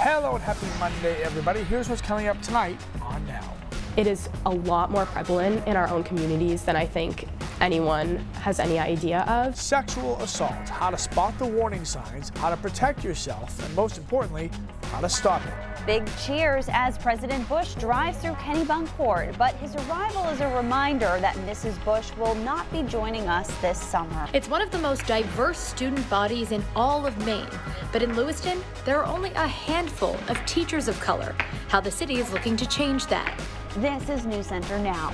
Hello and happy Monday, everybody. Here's what's coming up tonight on Now. It is a lot more prevalent in our own communities than I think anyone has any idea of. Sexual assault, how to spot the warning signs, how to protect yourself, and most importantly, how to stop it. Big cheers as President Bush drives through Kennebunkport, but his arrival is a reminder that Mrs. Bush will not be joining us this summer. It's one of the most diverse student bodies in all of Maine, but in Lewiston, there are only a handful of teachers of color. How the city is looking to change that. This is News Center Now.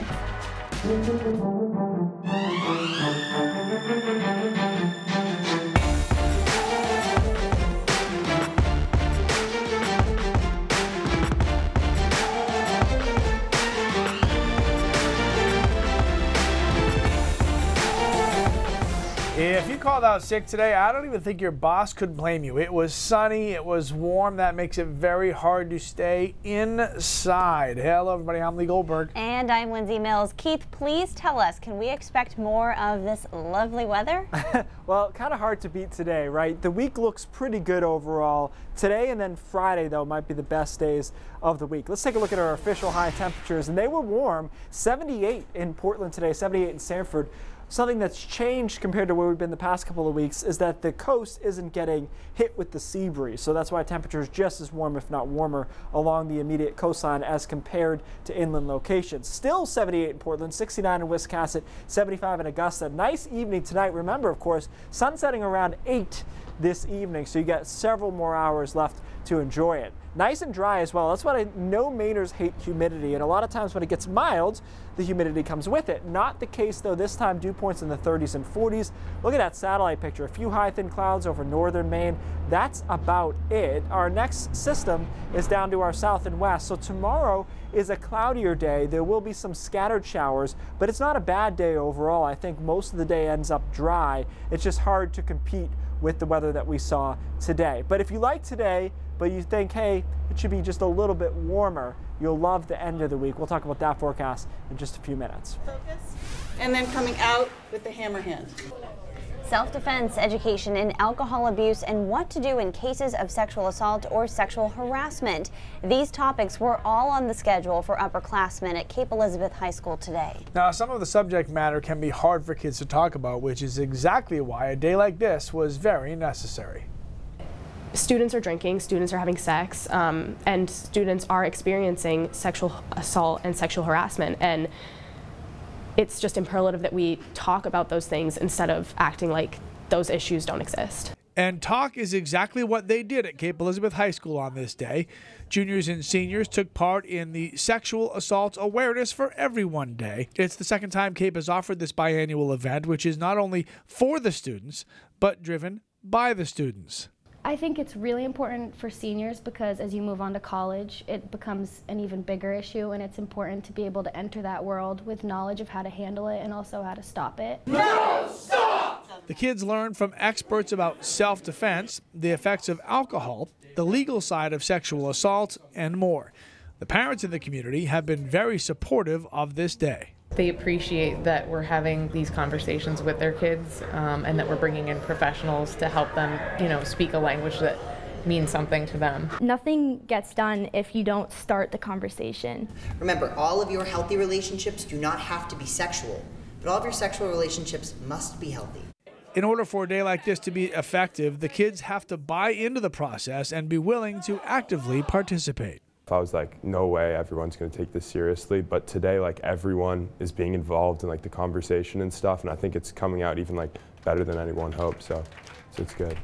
If you called out sick today, I don't even think your boss could blame you. It was sunny, it was warm. That makes it very hard to stay inside. Hello, everybody. I'm Lee Goldberg. And I'm Lindsay Mills. Keith, please tell us, can we expect more of this lovely weather? Well, kind of hard to beat today, right? The week looks pretty good overall. Today and then Friday, though, might be the best days of the week. Let's take a look at our official high temperatures, and they were warm. 78 in Portland today, 78 in Sanford. Something that's changed compared to where we've been the past couple of weeks is that the coast isn't getting hit with the sea breeze. So that's why temperatures just as warm, if not warmer, along the immediate coastline as compared to inland locations. Still 78 in Portland, 69 in Wiscasset, 75 in Augusta. Nice evening tonight. Remember, of course, sun setting around 8 this evening, so you got several more hours left to enjoy it. Nice and dry as well. That's why I know Mainers hate humidity, and a lot of times when it gets mild, the humidity comes with it. Not the case though this time. Dew points in the 30s and 40s. Look at that satellite picture. A few high thin clouds over northern Maine. That's about it. Our next system is down to our south and west. So tomorrow is a cloudier day. There will be some scattered showers, but it's not a bad day overall. I think most of the day ends up dry. It's just hard to compete with the weather that we saw today. But if you like today, but you think, hey, it should be just a little bit warmer, you'll love the end of the week. We'll talk about that forecast in just a few minutes. Focus. And then coming out with the hammer hand. Self-defense, education in alcohol abuse, and what to do in cases of sexual assault or sexual harassment. These topics were all on the schedule for upperclassmen at Cape Elizabeth High School today. Now, some of the subject matter can be hard for kids to talk about, which is exactly why a day like this was very necessary. Students are drinking, students are having sex, and students are experiencing sexual assault and sexual harassment. And it's just imperative that we talk about those things instead of acting like those issues don't exist. And talk is exactly what they did at Cape Elizabeth High School on this day. Juniors and seniors took part in the Sexual Assault Awareness for Everyone Day. It's the second time Cape has offered this biannual event, which is not only for the students, but driven by the students. I think it's really important for seniors because as you move on to college, it becomes an even bigger issue, and it's important to be able to enter that world with knowledge of how to handle it and also how to stop it. No, stop! The kids learn from experts about self-defense, the effects of alcohol, the legal side of sexual assault, and more. The parents in the community have been very supportive of this day. They appreciate that we're having these conversations with their kids and that we're bringing in professionals to help them, speak a language that means something to them. Nothing gets done if you don't start the conversation. Remember, all of your healthy relationships do not have to be sexual, but all of your sexual relationships must be healthy. In order for a day like this to be effective, the kids have to buy into the process and be willing to actively participate. I was like, no way everyone's going to take this seriously, but today everyone is being involved in the conversation and stuff, and I think it's coming out even better than anyone hoped, so it's good.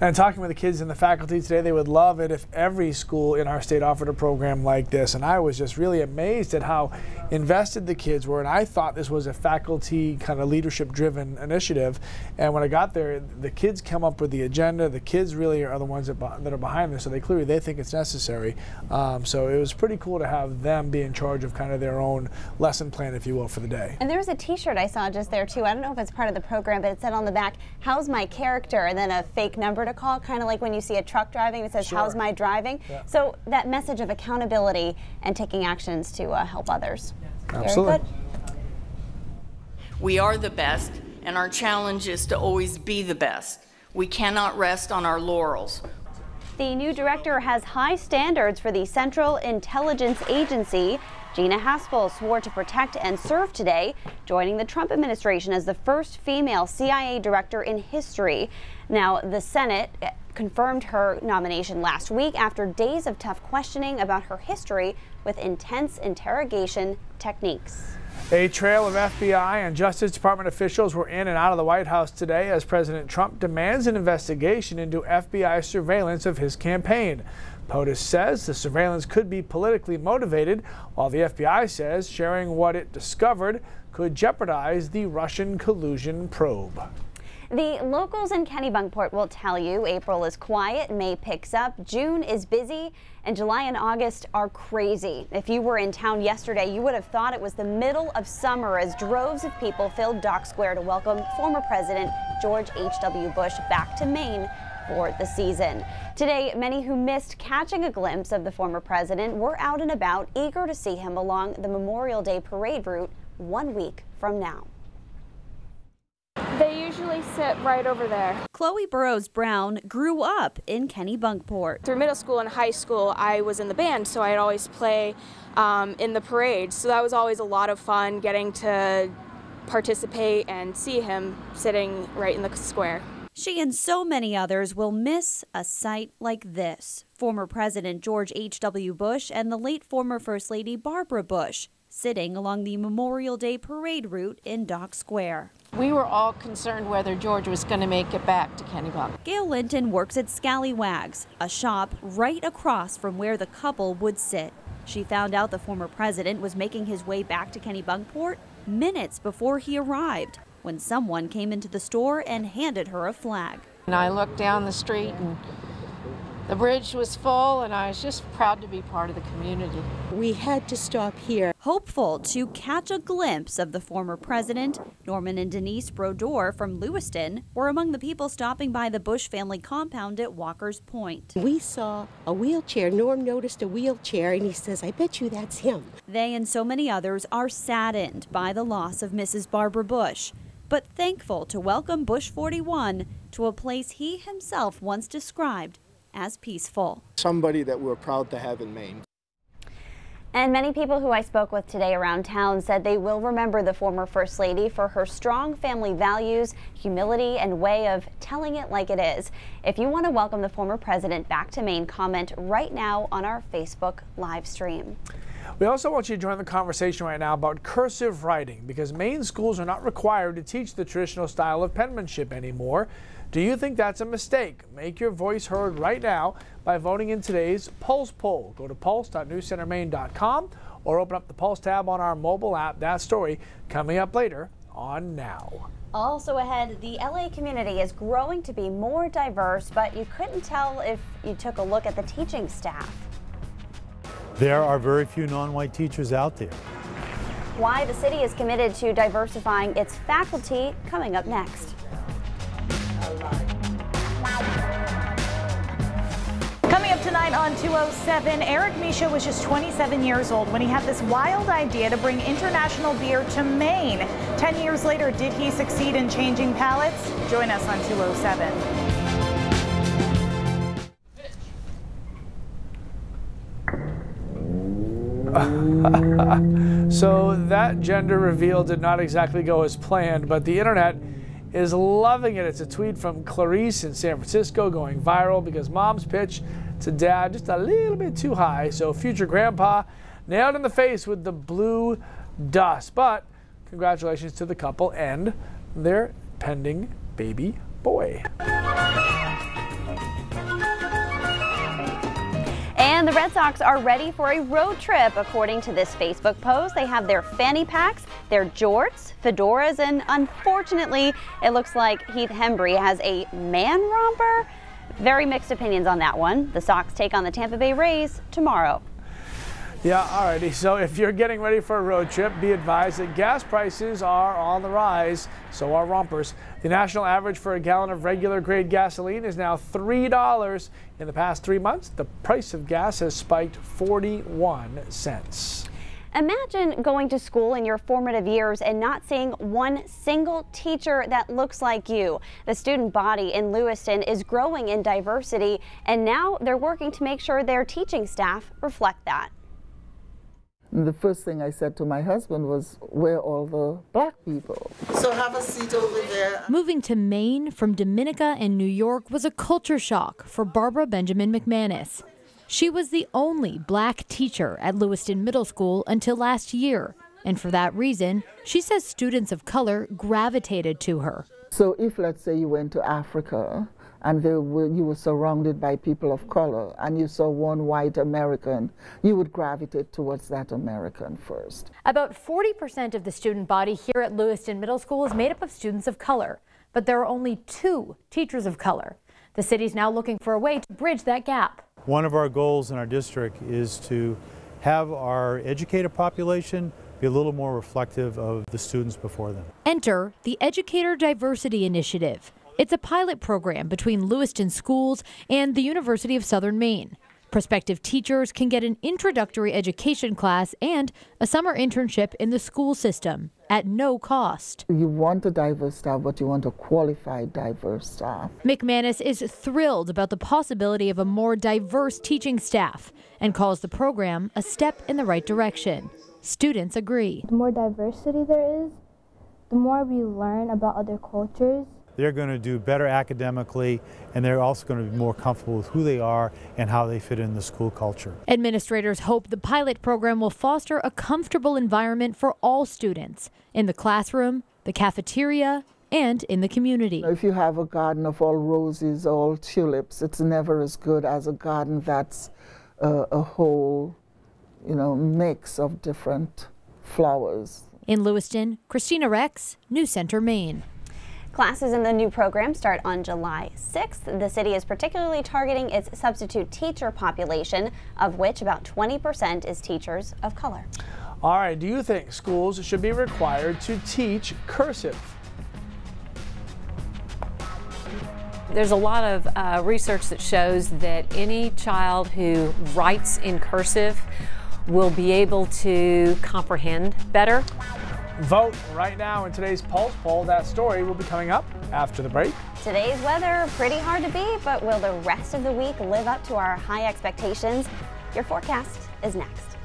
And talking with the kids and the faculty today, they would love it if every school in our state offered a program like this. And I was just really amazed at how invested the kids were. And I thought this was a faculty kind of leadership driven initiative. And when I got there, the kids come up with the agenda. The kids really are the ones that are behind this. So they think it's necessary. So it was pretty cool to have them be in charge of kind of their own lesson plan, if you will, for the day. And there was a t-shirt I saw just there too. I don't know if it's part of the program, but it said on the back, "How's my character?" and then a fake number to call, kind of like when you see a truck driving, it says, "Sure. How's my driving?" Yeah. So that message of accountability and taking actions to help others. Absolutely. Very good. We are the best, and our challenge is to always be the best. We cannot rest on our laurels. The new director has high standards for the Central Intelligence Agency. Gina Haspel swore to protect and serve today, joining the Trump administration as the first female CIA director in history. Now, the Senate confirmed her nomination last week after days of tough questioning about her history with intense interrogation techniques. A trail of FBI and Justice Department officials were in and out of the White House today as President Trump demands an investigation into FBI surveillance of his campaign. POTUS says the surveillance could be politically motivated, while the FBI says sharing what it discovered could jeopardize the Russian collusion probe. The locals in Kennebunkport will tell you April is quiet, May picks up, June is busy, and July and August are crazy. If you were in town yesterday, you would have thought it was the middle of summer as droves of people filled Dock Square to welcome former President George H.W. Bush back to Maine for the season. Today, many who missed catching a glimpse of the former president were out and about, eager to see him along the Memorial Day parade route 1 week from now. They usually sit right over there. Chloe Burrows Brown grew up in Kennebunkport. Through middle school and high school, I was in the band, so I'd always play in the parade. So that was always a lot of fun, getting to participate and see him sitting right in the square. She and so many others will miss a sight like this. Former President George H.W. Bush and the late former First Lady Barbara Bush sitting along the Memorial Day parade route in Dock Square. We were all concerned whether George was going to make it back to Kennebunkport. Gail Linton works at Scallywags, a shop right across from where the couple would sit. She found out the former president was making his way back to Kennebunkport minutes before he arrived, when someone came into the store and handed her a flag. And I looked down the street and the bridge was full, and I was just proud to be part of the community. We had to stop here. Hopeful to catch a glimpse of the former president, Norman and Denise Brodeur from Lewiston were among the people stopping by the Bush family compound at Walker's Point. We saw a wheelchair. Norm noticed a wheelchair, and he says, "I bet you that's him." They and so many others are saddened by the loss of Mrs. Barbara Bush, but thankful to welcome Bush 41 to a place he himself once described as peaceful. Somebody that we're proud to have in Maine. And many people who I spoke with today around town said they will remember the former First Lady for her strong family values, humility, and way of telling it like it is. If you want to welcome the former president back to Maine, comment right now on our Facebook live stream. We also want you to join the conversation right now about cursive writing, because Maine schools are not required to teach the traditional style of penmanship anymore. Do you think that's a mistake? Make your voice heard right now by voting in today's Pulse poll. Go to pulse.newscentermaine.com or open up the Pulse tab on our mobile app. That story coming up later on Now. Also ahead, the LA community is growing to be more diverse, but you couldn't tell if you took a look at the teaching staff. There are very few non-white teachers out there. Why the city is committed to diversifying its faculty, coming up next. Coming up tonight on 207, Eric Misha was just 27 years old when he had this wild idea to bring international beer to Maine. 10 years later, did he succeed in changing palates? Join us on 207. So that gender reveal did not exactly go as planned, but the internet is loving it. It's a tweet from Clarice in San Francisco going viral because mom's pitch to dad just a little bit too high. So future grandpa nailed in the face with the blue dust. But congratulations to the couple and their pending baby boy. And the Red Sox are ready for a road trip. According to this Facebook post, they have their fanny packs, their jorts, fedoras, and unfortunately, it looks like Heath Hembry has a man romper. Very mixed opinions on that one. The Sox take on the Tampa Bay Rays tomorrow. Yeah, alrighty. So if you're getting ready for a road trip, be advised that gas prices are on the rise. So are rompers. The national average for a gallon of regular grade gasoline is now $3. In the past 3 months, the price of gas has spiked 41 cents. Imagine going to school in your formative years and not seeing one single teacher that looks like you. The student body in Lewiston is growing in diversity, and now they're working to make sure their teaching staff reflect that. The first thing I said to my husband was, where are all the black people? So have a seat over there. Moving to Maine from Dominica and New York was a culture shock for Barbara Benjamin McManus. She was the only black teacher at Lewiston Middle School until last year, and for that reason, she says students of color gravitated to her. So if, let's say, you went to Africa and you were surrounded by people of color and you saw one white American, you would gravitate towards that American first. About 40% of the student body here at Lewiston Middle School is made up of students of color, but there are only 2 teachers of color. The city's now looking for a way to bridge that gap. One of our goals in our district is to have our educated population be a little more reflective of the students before them. Enter the Educator Diversity Initiative. It's a pilot program between Lewiston schools and the University of Southern Maine. Prospective teachers can get an introductory education class and a summer internship in the school system at no cost. You want a diverse staff, but you want a qualified, diverse staff. McManus is thrilled about the possibility of a more diverse teaching staff and calls the program a step in the right direction. Students agree. The more diversity there is, the more we learn about other cultures. They're going to do better academically, and they're also going to be more comfortable with who they are and how they fit in the school culture. Administrators hope the pilot program will foster a comfortable environment for all students in the classroom, the cafeteria, and in the community. If you have a garden of all roses, all tulips, it's never as good as a garden that's a whole, mix of different flowers. In Lewiston, Christina Rex, News Center, Maine. Classes in the new program start on July 6th. The city is particularly targeting its substitute teacher population, of which about 20% is teachers of color. All right, do you think schools should be required to teach cursive? There's a lot of research that shows that any child who writes in cursive will be able to comprehend better. Vote right now in today's Pulse poll. That story will be coming up after the break. Today's weather pretty hard to beat, but will the rest of the week live up to our high expectations? Your forecast is next.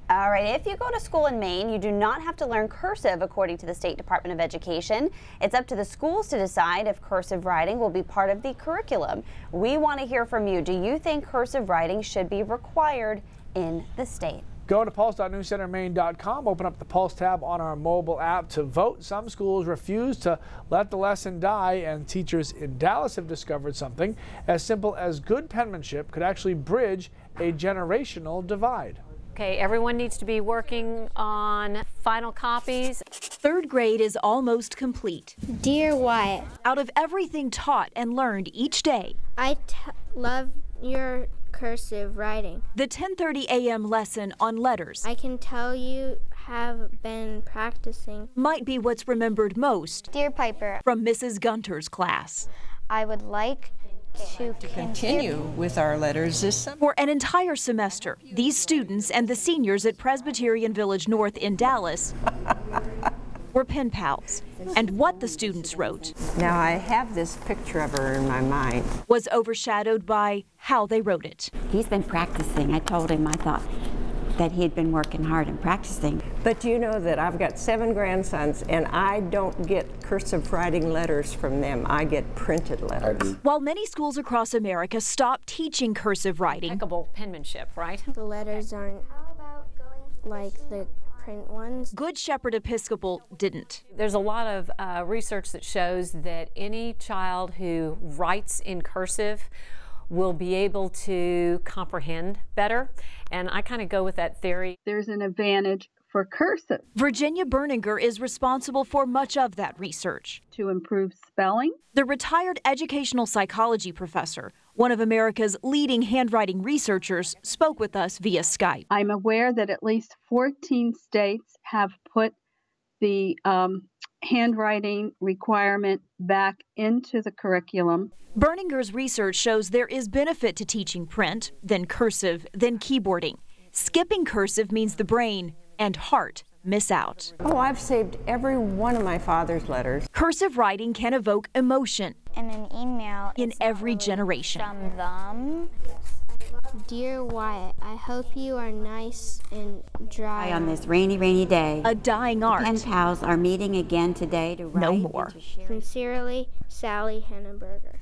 All right, if you go to school in Maine, you do not have to learn cursive, according to the State Department of Education. It's up to the schools to decide if cursive writing will be part of the curriculum. We want to hear from you. Do you think cursive writing should be required in the state? Go to pulse.newscentermaine.com, open up the Pulse tab on our mobile app to vote. Some schools refuse to let the lesson die, and teachers in Dallas have discovered something as simple as good penmanship could actually bridge a generational divide. Okay, everyone needs to be working on final copies. 3rd grade is almost complete. Dear Wyatt, out of everything taught and learned each day, I love your cursive writing. The 10:30 a.m. lesson on letters, I can tell you have been practicing, might be what's remembered most. Dear Piper, from Mrs. Gunter's class. I would like to continue with our letters this summer. For an entire semester, these students and the seniors at Presbyterian Village North in Dallas were pen pals. And what the students wrote, now I have this picture of her in my mind, was overshadowed by how they wrote it. He's been practicing. I told him I thought that he had been working hard and practicing. But you know that I've got 7 grandsons, and I don't get cursive writing letters from them. I get printed letters. While many schools across America stopped teaching cursive writing, impeccable penmanship, right? The letters aren't like the print ones. Good Shepherd Episcopal didn't. There's a lot of research that shows that any child who writes in cursive will be able to comprehend better, and I kind of go with that theory. There's an advantage for cursive. Virginia Berninger is responsible for much of that research. To improve spelling. The retired educational psychology professor, one of America's leading handwriting researchers, spoke with us via Skype. I'm aware that at least 14 states have put the handwriting requirement back into the curriculum. Berninger's research shows there is benefit to teaching print, then cursive, then keyboarding. Skipping cursive means the brain and heart miss out. Oh, I've saved every one of my father's letters. Cursive writing can evoke emotion In an email, in every generation. From them. Dear Wyatt, I hope you are nice and dry On this rainy, rainy day, a dying art. The pen pals are meeting again today to write. No more. Sincerely, Sally Henneberger.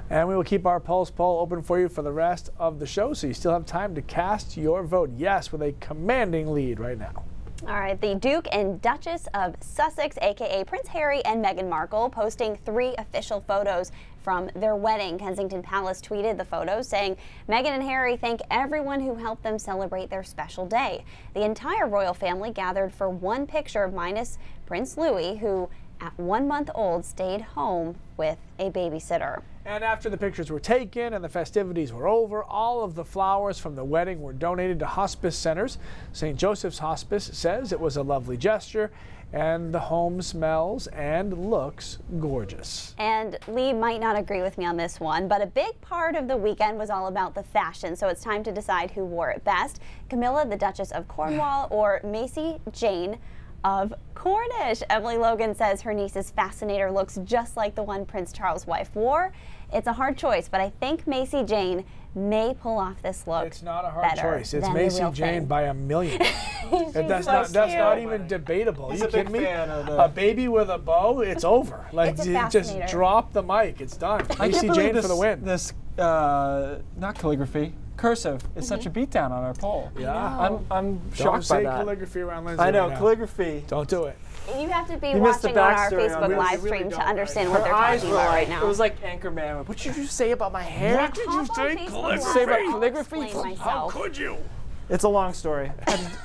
And we will keep our Pulse poll open for you for the rest of the show, so you still have time to cast your vote. Yes, with a commanding lead right now. All right, the Duke and Duchess of Sussex, aka Prince Harry and Meghan Markle, posting 3 official photos from their wedding. Kensington Palace tweeted the photos saying, Meghan and Harry thank everyone who helped them celebrate their special day. The entire royal family gathered for one picture, minus Prince Louis, who at 1 month old stayed home with a babysitter. And after the pictures were taken and the festivities were over, all of the flowers from the wedding were donated to hospice centers. St. Joseph's Hospice says it was a lovely gesture, and the home smells and looks gorgeous. And Lee might not agree with me on this one, but a big part of the weekend was all about the fashion, so it's time to decide who wore it best. Camilla, the Duchess of Cornwall, or Macy Jane of Cornish. Emily Logan says her niece's fascinator looks just like the one Prince Charles' wife wore. It's a hard choice, but I think Macy Jane may pull off this look. It's not a hard choice. It's Macy Jane by a million. That's not even debatable. Are you kidding me? A baby with a bow, it's over. Like, just drop the mic. It's done. Macy Jane for the win. This, not calligraphy, cursive is such a beatdown on our poll. Yeah. I'm shocked by that. Don't say calligraphy around Lindsay. I know, right calligraphy. Don't do it. You have to be watching on our Facebook live stream to understand what they're talking about right now. It was like Anchorman. What did you say about my hair? What did you say? Calligraphy? Say about calligraphy? How could you? It's a long story.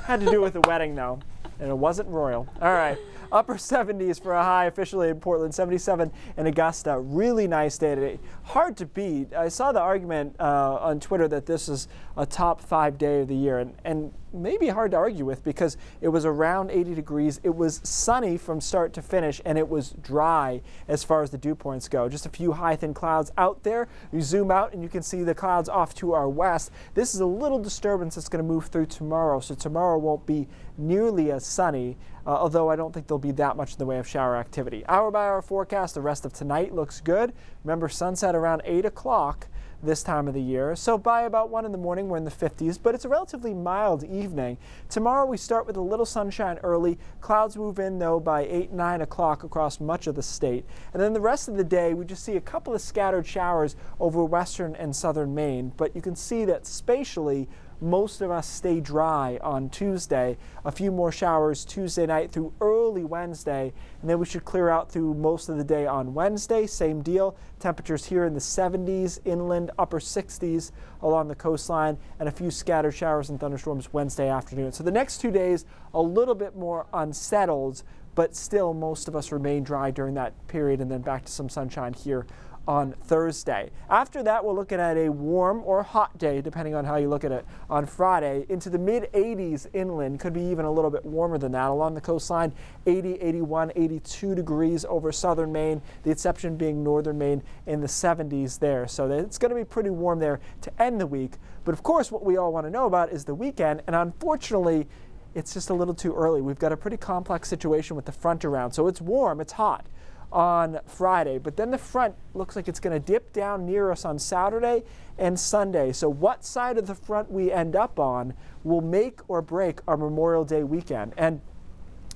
Had to do with the wedding, though, and it wasn't royal. All right. Upper 70s for a high officially in Portland, 77 in Augusta. Really nice day today. Hard to beat. I saw the argument on Twitter that this is a top 5 day of the year, and maybe hard to argue with because it was around 80 degrees. It was sunny from start to finish, and it was dry as far as the dew points go. Just a few high thin clouds out there. You zoom out and you can see the clouds off to our west. This is a little disturbance that's going to move through tomorrow, so tomorrow won't be nearly as sunny, although I don't think there'll be that much in the way of shower activity. Hour by hour forecast, the rest of tonight looks good. Remember, sunset around 8 o'clock this time of the year, so by about 1 in the morning we're in the 50s, but it's a relatively mild evening. Tomorrow we start with a little sunshine early. Clouds move in though by 8, 9 o'clock across much of the state, and then the rest of the day we just see a couple of scattered showers over western and southern Maine, but you can see that spatially most of us stay dry on Tuesday. A few more showers Tuesday night through early Wednesday, and then we should clear out through most of the day on Wednesday. Same deal. Temperatures here in the 70s, inland upper 60s along the coastline, and a few scattered showers and thunderstorms Wednesday afternoon. So the next 2 days, a little bit more unsettled, but still most of us remain dry during that period, and then back to some sunshine here on Thursday. After that, we're looking at a warm or hot day, depending on how you look at it, on Friday, into the mid-80s inland. Could be even a little bit warmer than that. Along the coastline, 80, 81, 82 degrees over southern Maine, the exception being northern Maine in the 70s there. So it's going to be pretty warm there to end the week. But of course, what we all want to know about is the weekend, and unfortunately, it's just a little too early. We've got a pretty complex situation with the front around. So it's warm, it's hot on Friday, but then the front looks like it's going to dip down near us on Saturday and Sunday. So what side of the front we end up on will make or break our Memorial Day weekend. And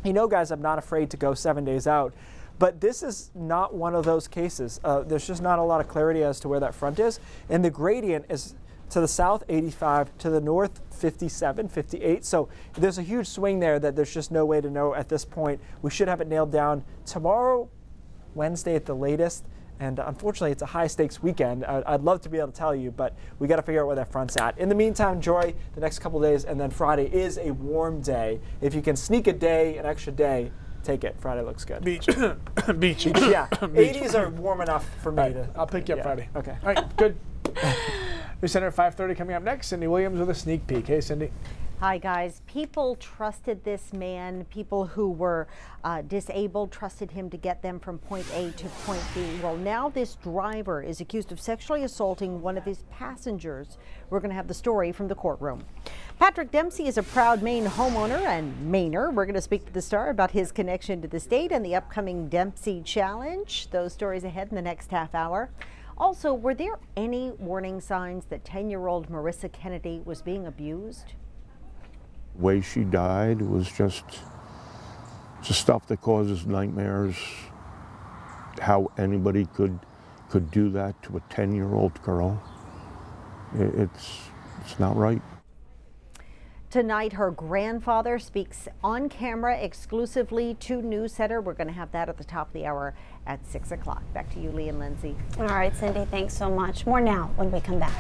you know, guys, I'm not afraid to go 7 days out, but this is not one of those cases. There's just not a lot of clarity as to where that front is, and the gradient is to the south 85, to the north 57, 58. So there's a huge swing there that there's just no way to know at this point. We should have it nailed down tomorrow, Wednesday at the latest, and unfortunately it's a high stakes weekend. I'd love to be able to tell you, but we got to figure out where that front's at. In the meantime, enjoy the next couple days, and then Friday is a warm day. If you can sneak a day, an extra day, take it. Friday looks good. Beach. Beach. Yeah, Beach. 80s are warm enough for me to. I'll pick you up Friday. Okay. All right, good. News Center at 5:30 coming up next. Cindy Williams with a sneak peek. Hey, Cindy. Hi guys, people trusted this man. People who were disabled trusted him to get them from point A to point B. Well, now this driver is accused of sexually assaulting one of his passengers. We're going to have the story from the courtroom. Patrick Dempsey is a proud Maine homeowner and Mainer. We're going to speak to the star about his connection to the state and the upcoming Dempsey Challenge. Those stories ahead in the next half hour. Also, were there any warning signs that 10-year-old Marissa Kennedy was being abused? The way she died was just stuff that causes nightmares. How anybody could do that to a 10-year-old girl. It's not right. Tonight, her grandfather speaks on camera exclusively to NewsCenter. We're going to have that at the top of the hour at 6 o'clock. Back to you, Lee and Lindsay. All right, Cindy, thanks so much. More now when we come back.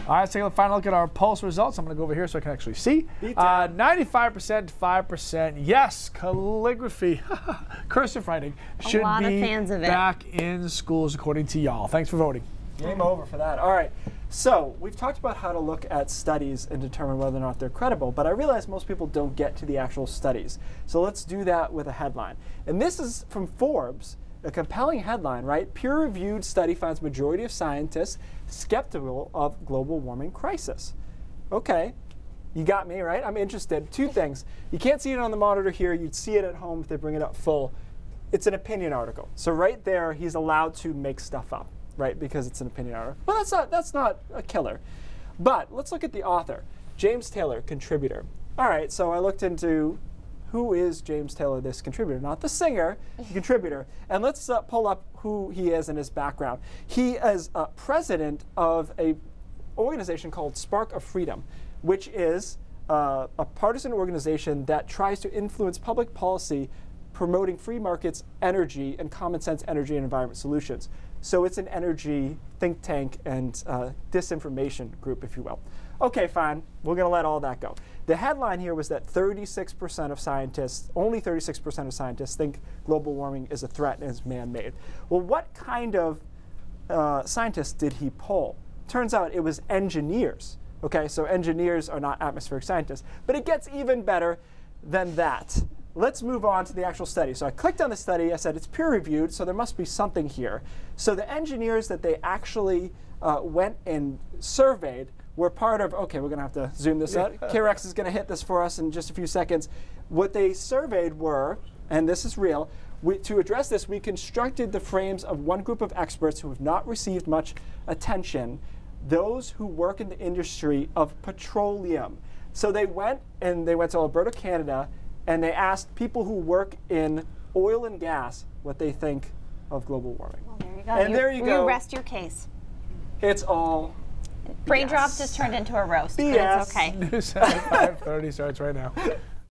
All right, let's take a final look at our Pulse results. I'm going to go over here so I can actually see. 95% to 5%. Yes, calligraphy, cursive writing should be back in schools according to y'all. Thanks for voting. Game over for that. All right. So we've talked about how to look at studies and determine whether or not they're credible, but I realize most people don't get to the actual studies. So let's do that with a headline. And this is from Forbes, a compelling headline, right? Peer-reviewed study finds majority of scientists skeptical of global warming crisis. Okay, you got me, right? I'm interested. Two things. You can't see it on the monitor here. You'd see it at home if they bring it up full. It's an opinion article. So right there, he's allowed to make stuff up, right? Because it's an opinion article. Well, that's not a killer. But let's look at the author, James Taylor, contributor. All right, so I looked into who is James Taylor, this contributor, not the singer, the contributor. And let's pull up who he is and his background. He is president of an organization called Spark of Freedom, which is a partisan organization that tries to influence public policy promoting free markets, energy, and common sense energy and environment solutions. So it's an energy think tank and disinformation group, if you will. Okay, fine. We're going to let all that go. The headline here was that 36% of scientists, only 36% of scientists think global warming is a threat and is man-made. Well, what kind of scientists did he poll? Turns out it was engineers. Okay, so engineers are not atmospheric scientists. But it gets even better than that. Let's move on to the actual study. So I clicked on the study. I said it's peer-reviewed, so there must be something here. So the engineers that they actually went and surveyed were part of, okay, we're going to have to zoom this out. K-Rex is going to hit this for us in just a few seconds. What they surveyed were, and this is real, to address this, we constructed the frames of one group of experts who have not received much attention, those who work in the industry of petroleum. So they went to Alberta, Canada, and they asked people who work in oil and gas what they think of global warming. Well, there you go. And there you go. You rest your case. It's all Brain drop just turned into a roast, BS. but it's okay. News at 5:30 starts right now.